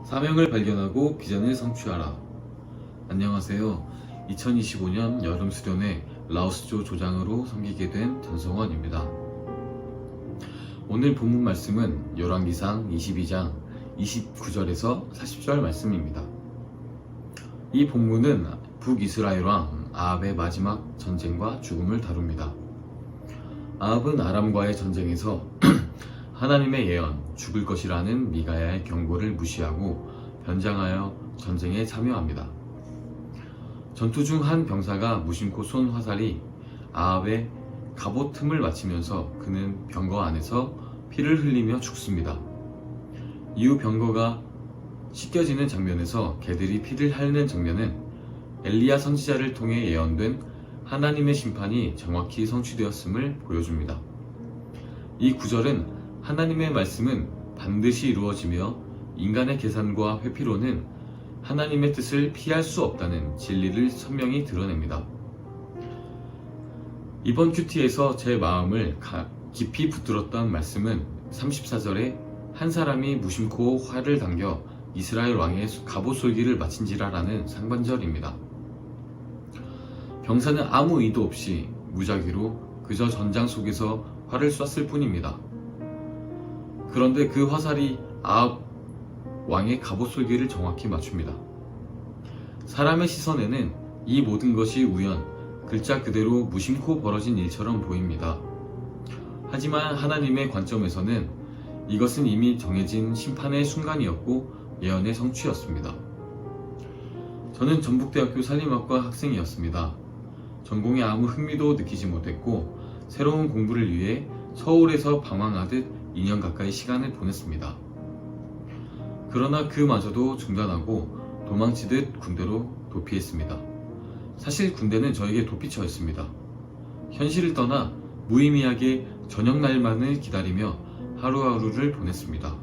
사명을 발견하고 비전을 성취하라. 안녕하세요. 2025년 여름 수련회 라오스조 조장으로 섬기게 된 전성원입니다. 오늘 본문 말씀은 열왕기상 22장 29절에서 40절 말씀입니다. 이 본문은 북이스라엘 왕 아합의 마지막 전쟁과 죽음을 다룹니다. 아합은 아람과의 전쟁에서 하나님의 예언, 죽을 것이라는 미가야의 경고를 무시하고 변장하여 전쟁에 참여합니다. 전투 중 한 병사가 무심코 쏜 화살이 아합의 갑옷 틈을 맞히면서 그는 병거 안에서 피를 흘리며 죽습니다. 이후 병거가 씻겨지는 장면에서 개들이 피를 핥는 장면은 엘리야 선지자를 통해 예언된 하나님의 심판이 정확히 성취되었음을 보여줍니다. 이 구절은 하나님의 말씀은 반드시 이루어지며 인간의 계산과 회피로는 하나님의 뜻을 피할 수 없다는 진리를 선명히 드러냅니다. 이번 큐티에서 제 마음을 깊이 붙들었던 말씀은 34절에 한 사람이 무심코 활을 당겨 이스라엘 왕의 갑옷 솔기를 마친지라라는 상반절입니다. 병사는 아무 의도 없이 무작위로 그저 전장 속에서 활을 쐈을 뿐입니다. 그런데 그 화살이 아합 왕의 갑옷 솔기를 정확히 맞춥니다. 사람의 시선에는 이 모든 것이 우연, 글자 그대로 무심코 벌어진 일처럼 보입니다. 하지만 하나님의 관점에서는 이것은 이미 정해진 심판의 순간이었고 예언의 성취였습니다. 저는 전북대학교 산림학과 학생이었습니다. 전공에 아무 흥미도 느끼지 못했고 새로운 공부를 위해 서울에서 방황하듯 2년 가까이 시간을 보냈습니다. 그러나 그마저도 중단하고 도망치듯 군대로 도피했습니다. 사실 군대는 저에게 도피처였습니다. 현실을 떠나 무의미하게 저녁 날만을 기다리며 하루하루를 보냈습니다.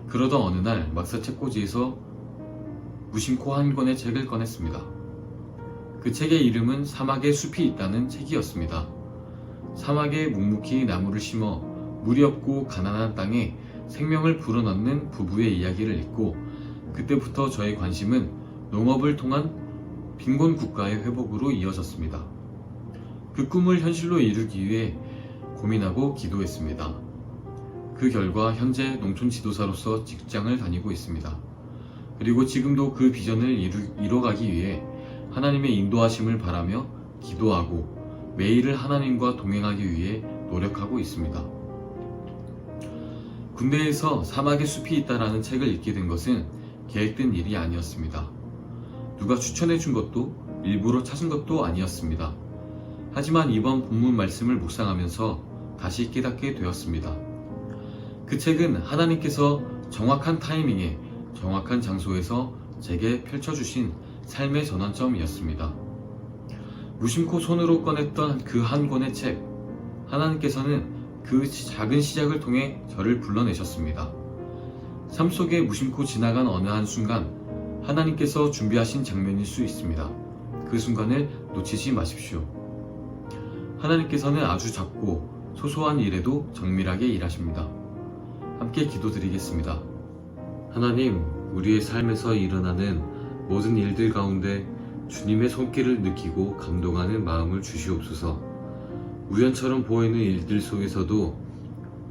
그러던 어느 날 막사 책꽂이에서 무심코 한 권의 책을 꺼냈습니다. 그 책의 이름은 사막에 숲이 있다는 책이었습니다. 사막에 묵묵히 나무를 심어 물이 없고 가난한 땅에 생명을 불어넣는 부부의 이야기를 읽고 그때부터 저의 관심은 농업을 통한 빈곤 국가의 회복으로 이어졌습니다. 그 꿈을 현실로 이루기 위해 고민하고 기도했습니다. 그 결과 현재 농촌 지도사로서 직장을 다니고 있습니다. 그리고 지금도 그 비전을 이뤄가기 위해 하나님의 인도하심을 바라며 기도하고 매일을 하나님과 동행하기 위해 노력하고 있습니다. 군대에서 사막에 숲이 있다라는 책을 읽게 된 것은 계획된 일이 아니었습니다. 누가 추천해 준 것도 일부러 찾은 것도 아니었습니다. 하지만 이번 본문 말씀을 묵상하면서 다시 깨닫게 되었습니다. 그 책은 하나님께서 정확한 타이밍에 정확한 장소에서 제게 펼쳐주신 삶의 전환점이었습니다. 무심코 손으로 꺼냈던 그 한 권의 책, 하나님께서는 그 작은 시작을 통해 저를 불러내셨습니다. 삶 속에 무심코 지나간 어느 한 순간 하나님께서 준비하신 장면일 수 있습니다. 그 순간을 놓치지 마십시오. 하나님께서는 아주 작고 소소한 일에도 정밀하게 일하십니다. 함께 기도드리겠습니다. 하나님, 우리의 삶에서 일어나는 모든 일들 가운데 주님의 손길을 느끼고 감동하는 마음을 주시옵소서. 우연처럼 보이는 일들 속에서도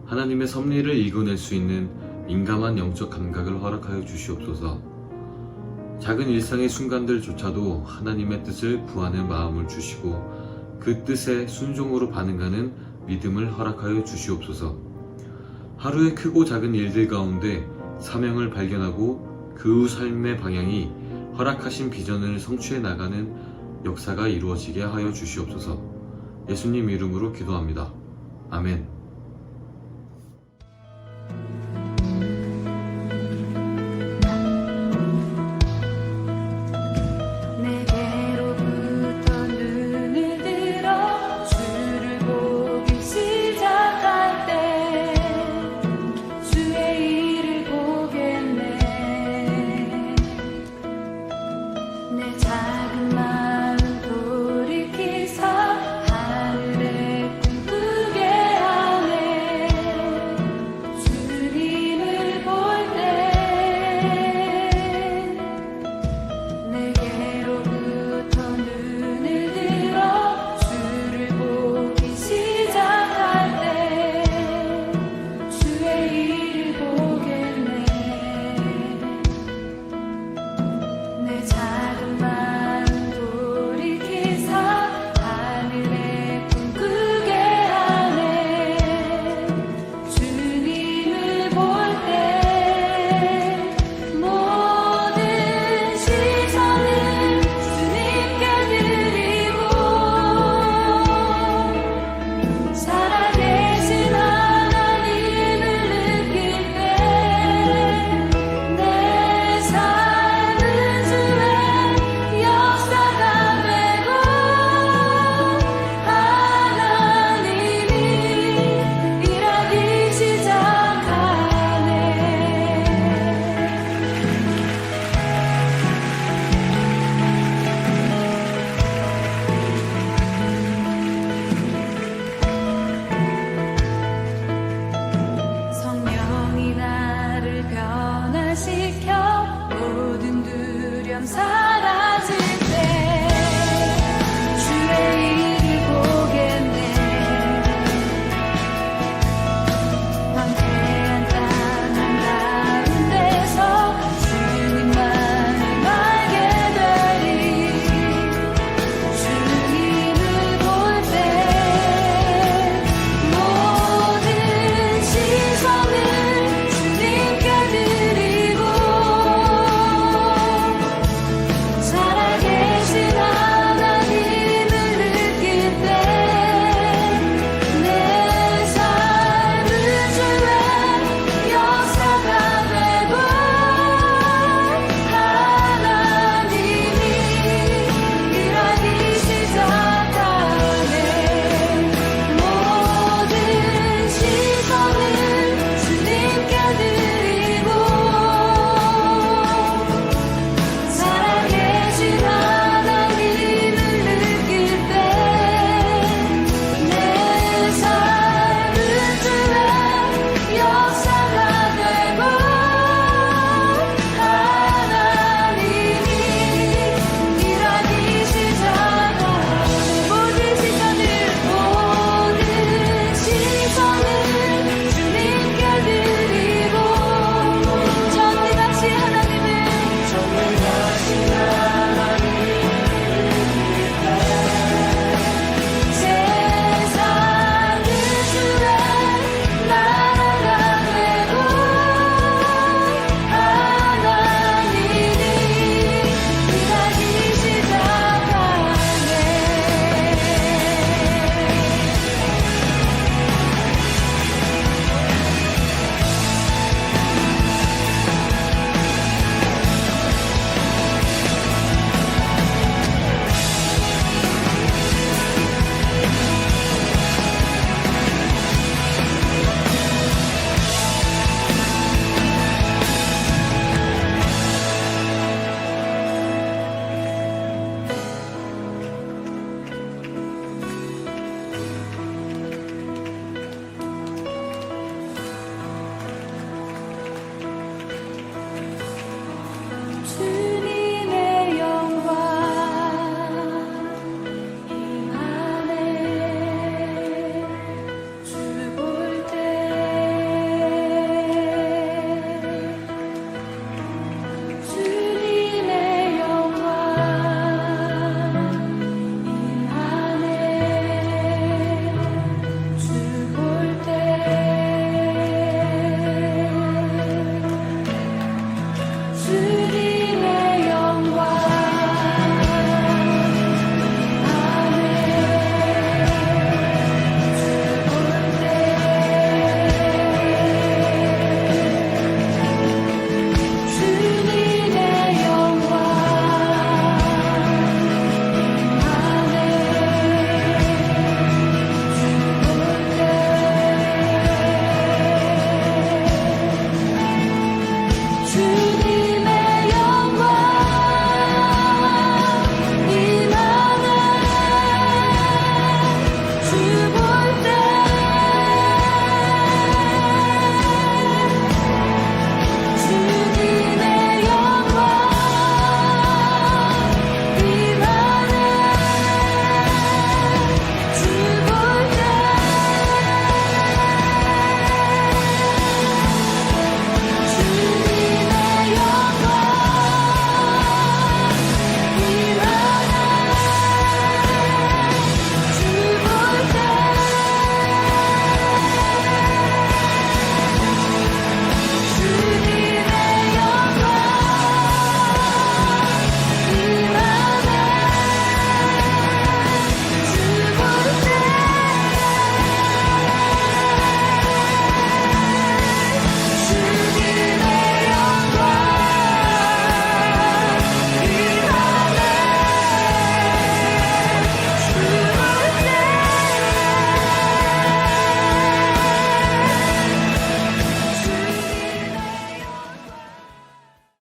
하나님의 섭리를 읽어낼 수 있는 민감한 영적 감각을 허락하여 주시옵소서. 작은 일상의 순간들조차도 하나님의 뜻을 구하는 마음을 주시고 그 뜻에 순종으로 반응하는 믿음을 허락하여 주시옵소서. 하루의 크고 작은 일들 가운데 사명을 발견하고 그 후 삶의 방향이 허락하신 비전을 성취해 나가는 역사가 이루어지게 하여 주시옵소서. 예수님 이름으로 기도합니다. 아멘.